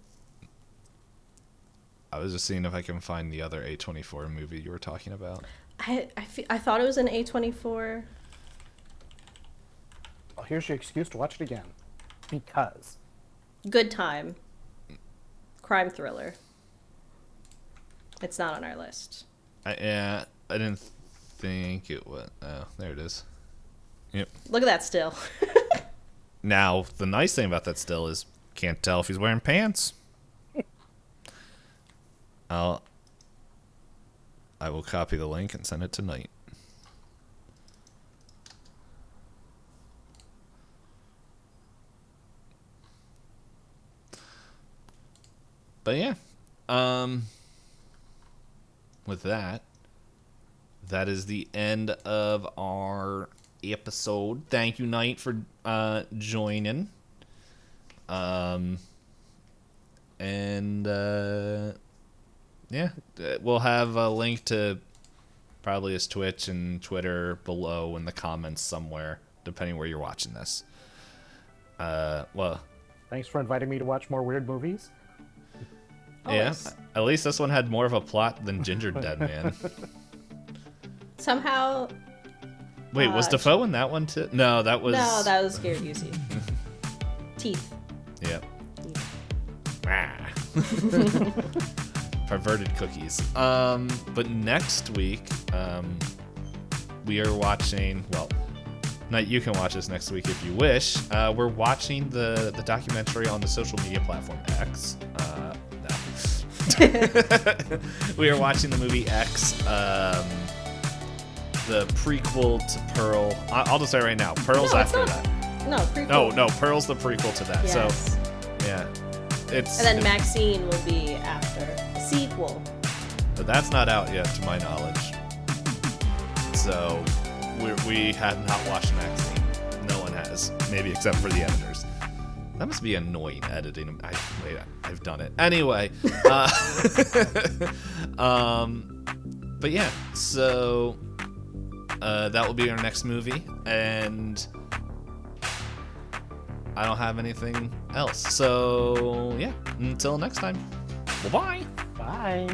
I was just seeing if I can find the other A24 movie you were talking about. I thought it was an A24. Oh, here's your excuse to watch it again. Because. Good time. Crime thriller. It's not on our list. I didn't think it was. Oh, there it is. Yep. Look at that still. Now, the nice thing about that still is can't tell if he's wearing pants. I will copy the link and send it tonight. But yeah, with that is the end of our episode. Thank you, Knight, for joining. Yeah, we'll have a link to probably his Twitch and Twitter below in the comments somewhere, depending where you're watching this. Well, Thanks for inviting me to watch more weird movies. yeah, Always. at least this one had more of a plot than Ginger Dead Man. Somehow. Wait, was Defoe in that one too? No, that was... No, that was Gary Busey. Teeth. Yep. Ah. Perverted cookies. But next week, we are watching... Well, Knight, you can watch this next week if you wish. We're watching the documentary on the social media platform X. No. We are watching the movie X, the prequel to Pearl. I'll just say right now, Pearl's No, it's after not. that. No, prequel. No, Pearl's the prequel to that. Yes. So, yeah. It's, And then Maxine will be after. The sequel. but that's not out yet, to my knowledge. So, we have not watched Maxine. No one has. Maybe except for the editors. That must be annoying editing. I've done it. Anyway. But yeah, so that will be our next movie. And I don't have anything else. So, yeah, until next time. Bye-bye. Bye.